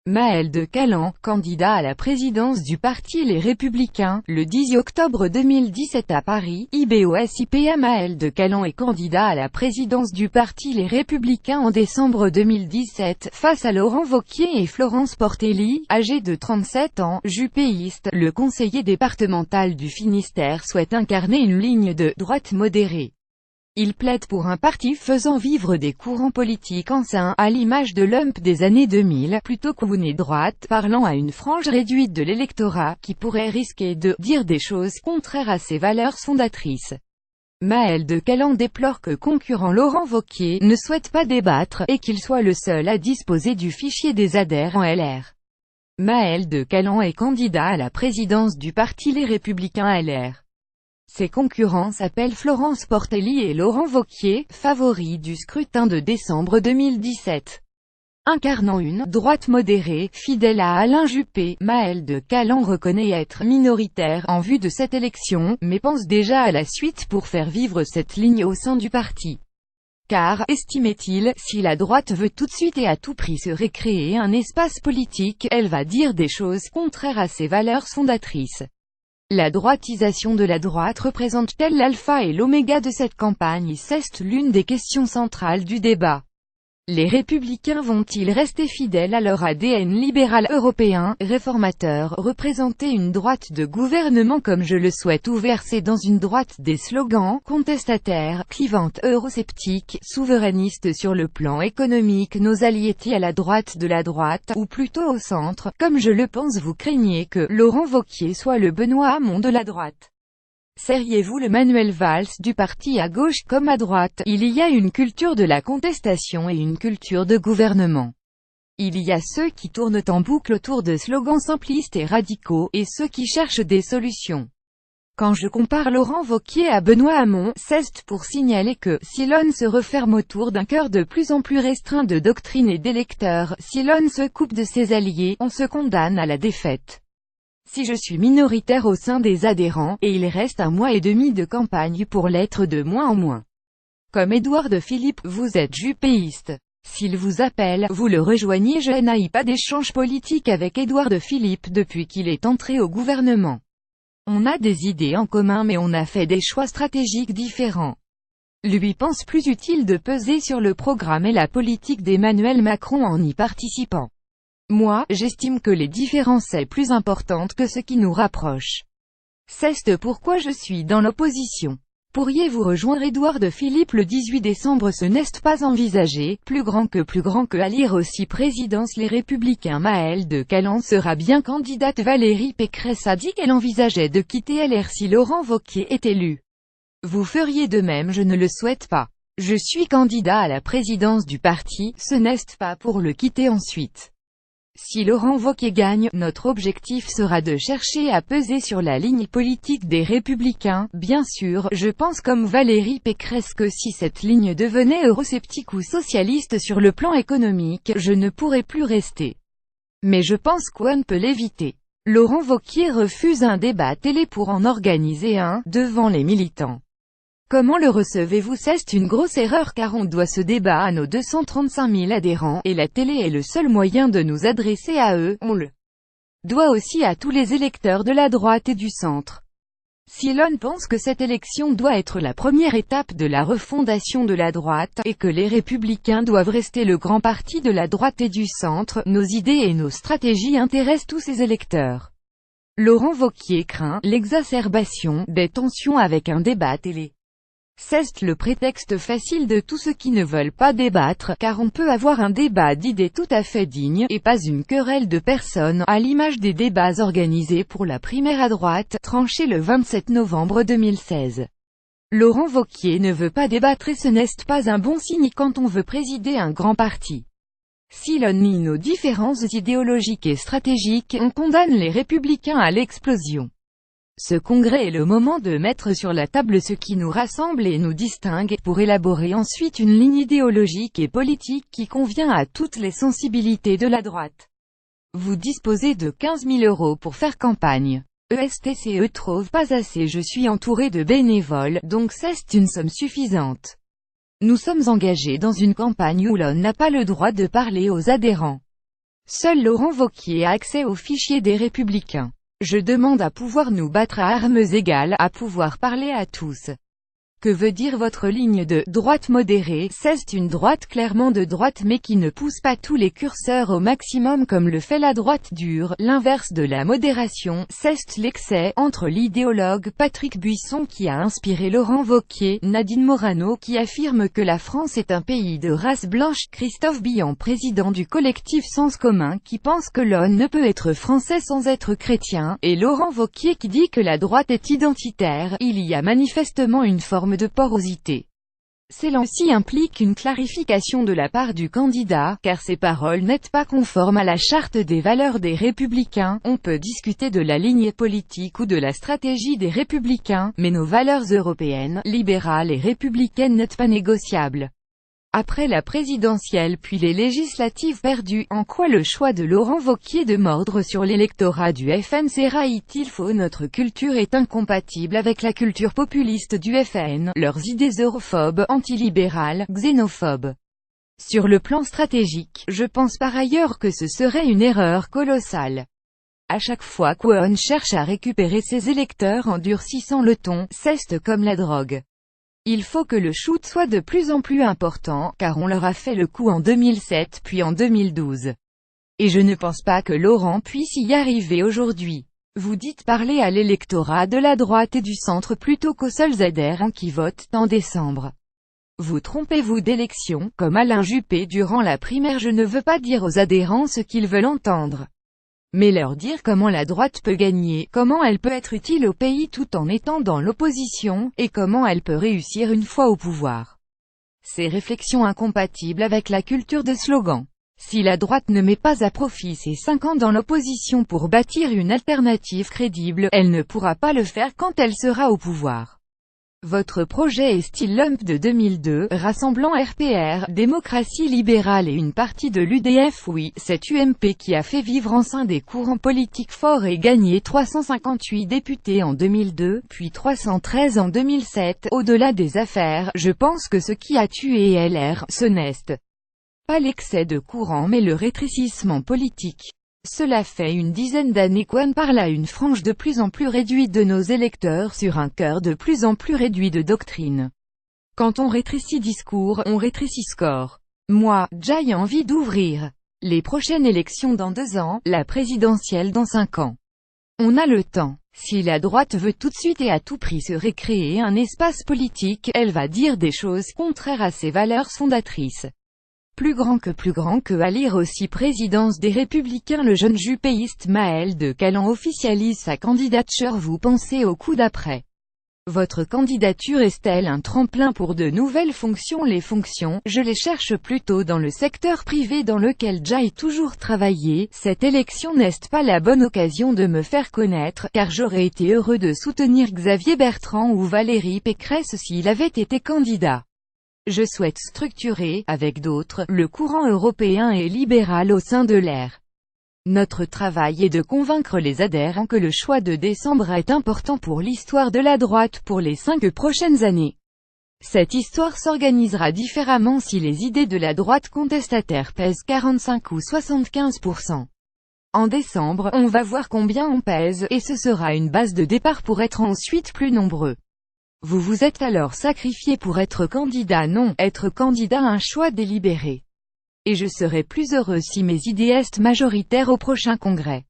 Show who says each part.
Speaker 1: Maël de Caland, candidat à la présidence du Parti Les Républicains, le 10 octobre 2017 à Paris, IBOSIPA. Maël de Caland est candidat à la présidence du Parti Les Républicains en décembre 2017, face à Laurent Wauquiez et Florence Portelli, âgé de 37 ans, jupéiste. Le conseiller départemental du Finistère souhaite incarner une ligne de droite modérée. Il plaide pour un parti faisant vivre des courants politiques anciens, à l'image de l'UMP des années 2000, plutôt qu'une droite, parlant à une frange réduite de l'électorat, qui pourrait risquer de dire des choses contraires à ses valeurs fondatrices. Maël de Caland déplore que concurrent Laurent Wauquiez ne souhaite pas débattre, et qu'il soit le seul à disposer du fichier des adhérents LR. Maël de Caland est candidat à la présidence du Parti Les Républicains LR. Ses concurrents s'appellent Florence Portelli et Laurent Wauquiez, favoris du scrutin de décembre 2017. Incarnant une droite modérée, fidèle à Alain Juppé, Maël de Caland reconnaît être minoritaire en vue de cette élection, mais pense déjà à la suite pour faire vivre cette ligne au sein du parti. Car, estimait-il, si la droite veut tout de suite et à tout prix se récréer un espace politique, elle va dire des choses contraires à ses valeurs fondatrices. La droitisation de la droite représente-t-elle l'alpha et l'oméga de cette campagne? C'est l'une des questions centrales du débat. Les Républicains vont-ils rester fidèles à leur ADN libéral européen, réformateur, représenter une droite de gouvernement comme je le souhaite ou verser dans une droite des slogans, contestataires, clivante, eurosceptique, souverainiste sur le plan économique? Nos alliés à la droite de la droite, ou plutôt au centre, comme je le pense? Vous craignez que Laurent Wauquiez soit le Benoît Hamon de la droite. Seriez-vous le Manuel Valls du parti? À gauche comme à droite, il y a une culture de la contestation et une culture de gouvernement. Il y a ceux qui tournent en boucle autour de slogans simplistes et radicaux, et ceux qui cherchent des solutions. Quand je compare Laurent Wauquiez à Benoît Hamon, c'est pour signaler que, si l'on se referme autour d'un cœur de plus en plus restreint de doctrine et d'électeurs, si l'on se coupe de ses alliés, on se condamne à la défaite. Si je suis minoritaire au sein des adhérents, et il reste 1 mois et demi de campagne pour l'être de moins en moins. Comme Édouard Philippe, vous êtes juppéiste. S'il vous appelle, vous le rejoignez. Je n'ai pas d'échange politique avec Édouard Philippe depuis qu'il est entré au gouvernement. On a des idées en commun mais on a fait des choix stratégiques différents. Lui pense plus utile de peser sur le programme et la politique d'Emmanuel Macron en y participant. Moi, j'estime que les différences sont plus importantes que ce qui nous rapproche. C'est pourquoi je suis dans l'opposition. Pourriez-vous rejoindre Édouard Philippe le 18 décembre? Ce n'est pas envisagé, plus grand que à lire aussi présidence Les Républicains. Maël de Caland sera bien candidate. Valérie Pécresse a dit qu'elle envisageait de quitter LR si Laurent Wauquiez est élu. Vous feriez de même? Je ne le souhaite pas. Je suis candidat à la présidence du parti, ce n'est pas pour le quitter ensuite. Si Laurent Wauquiez gagne, notre objectif sera de chercher à peser sur la ligne politique des Républicains. Bien sûr, je pense comme Valérie Pécresse que si cette ligne devenait eurosceptique ou socialiste sur le plan économique, je ne pourrais plus rester. Mais je pense qu'on peut l'éviter. Laurent Wauquiez refuse un débat télé pour en organiser un, devant les militants. Comment le recevez-vous? C'est une grosse erreur car on doit ce débat à nos 235 000 adhérents, et la télé est le seul moyen de nous adresser à eux. On le doit aussi à tous les électeurs de la droite et du centre. Si l'on pense que cette élection doit être la première étape de la refondation de la droite, et que les Républicains doivent rester le grand parti de la droite et du centre, nos idées et nos stratégies intéressent tous ces électeurs. Laurent Wauquiez craint l'exacerbation des tensions avec un débat télé. C'est le prétexte facile de tous ceux qui ne veulent pas débattre, car on peut avoir un débat d'idées tout à fait digne, et pas une querelle de personnes, à l'image des débats organisés pour la primaire à droite, tranchés le 27 novembre 2016. Laurent Wauquiez ne veut pas débattre et ce n'est pas un bon signe quand on veut présider un grand parti. Si l'on nie nos différences idéologiques et stratégiques, on condamne les Républicains à l'explosion. Ce congrès est le moment de mettre sur la table ce qui nous rassemble et nous distingue, pour élaborer ensuite une ligne idéologique et politique qui convient à toutes les sensibilités de la droite. Vous disposez de 15 000 € pour faire campagne. ESTCE trouve pas assez. Je suis entouré de bénévoles, donc c'est une somme suffisante. Nous sommes engagés dans une campagne où l'on n'a pas le droit de parler aux adhérents. Seul Laurent Wauquiez a accès aux fichiers des Républicains. Je demande à pouvoir nous battre à armes égales, à pouvoir parler à tous. Que veut dire votre ligne de droite modérée? C'est une droite clairement de droite mais qui ne pousse pas tous les curseurs au maximum comme le fait la droite dure, l'inverse de la modération, c'est l'excès, entre l'idéologue Patrick Buisson qui a inspiré Laurent Wauquiez, Nadine Morano qui affirme que la France est un pays de race blanche, Christophe Billan président du collectif Sens Commun qui pense que l'on ne peut être français sans être chrétien, et Laurent Wauquiez qui dit que la droite est identitaire. Il y a manifestement une forme de porosité. Cela-ci implique une clarification de la part du candidat, car ces paroles n'étant pas conformes à la charte des valeurs des Républicains. On peut discuter de la ligne politique ou de la stratégie des Républicains, mais nos valeurs européennes, libérales et républicaines n'étant pas négociables. Après la présidentielle puis les législatives perdues, en quoi le choix de Laurent Wauquiez de mordre sur l'électorat du FN s'érahit-il faux? Notre culture est incompatible avec la culture populiste du FN, leurs idées europhobes, antilibérales, xénophobes. Sur le plan stratégique, je pense par ailleurs que ce serait une erreur colossale. À chaque fois qu'on cherche à récupérer ses électeurs en durcissant le ton, c'est comme la drogue. Il faut que le shoot soit de plus en plus important, car on leur a fait le coup en 2007 puis en 2012. Et je ne pense pas que Laurent puisse y arriver aujourd'hui. Vous dites parler à l'électorat de la droite et du centre plutôt qu'aux seuls adhérents qui votent en décembre. Vous trompez-vous d'élection, comme Alain Juppé durant la primaire. Je ne veux pas dire aux adhérents ce qu'ils veulent entendre, mais leur dire comment la droite peut gagner, comment elle peut être utile au pays tout en étant dans l'opposition, et comment elle peut réussir une fois au pouvoir. Ces réflexions incompatibles avec la culture de slogan. Si la droite ne met pas à profit ses 5 ans dans l'opposition pour bâtir une alternative crédible, elle ne pourra pas le faire quand elle sera au pouvoir. Votre projet est style LUMP de 2002, rassemblant RPR, démocratie libérale et une partie de l'UDF. Oui, cette UMP qui a fait vivre en sein des courants politiques forts et gagné 358 députés en 2002, puis 313 en 2007. Au-delà des affaires, je pense que ce qui a tué LR, ce n'est pas l'excès de courant mais le rétrécissement politique. Cela fait une dizaine d'années qu'on parle à une frange de plus en plus réduite de nos électeurs sur un cœur de plus en plus réduit de doctrine. Quand on rétrécit discours, on rétrécit score. Moi, j'ai envie d'ouvrir les prochaines élections dans 2 ans, la présidentielle dans 5 ans. On a le temps. Si la droite veut tout de suite et à tout prix se récréer un espace politique, elle va dire des choses contraires à ses valeurs fondatrices. Plus grand que à lire aussi présidence des Républicains. Le jeune juppéiste Maël de Calan officialise sa candidature. Vous pensez au coup d'après. Votre candidature est-elle un tremplin pour de nouvelles fonctions? Les fonctions, je les cherche plutôt dans le secteur privé dans lequel j'ai toujours travaillé. Cette élection n'est pas la bonne occasion de me faire connaître, car j'aurais été heureux de soutenir Xavier Bertrand ou Valérie Pécresse s'il avait été candidat. Je souhaite structurer, avec d'autres, le courant européen et libéral au sein de l'ER. Notre travail est de convaincre les adhérents que le choix de décembre est important pour l'histoire de la droite pour les 5 prochaines années. Cette histoire s'organisera différemment si les idées de la droite contestataire pèsent 45 ou 75%. En décembre, on va voir combien on pèse, et ce sera une base de départ pour être ensuite plus nombreux. Vous vous êtes alors sacrifié pour être candidat? Non, être candidat un choix délibéré. Et je serai plus heureux si mes idées sont majoritaires au prochain congrès.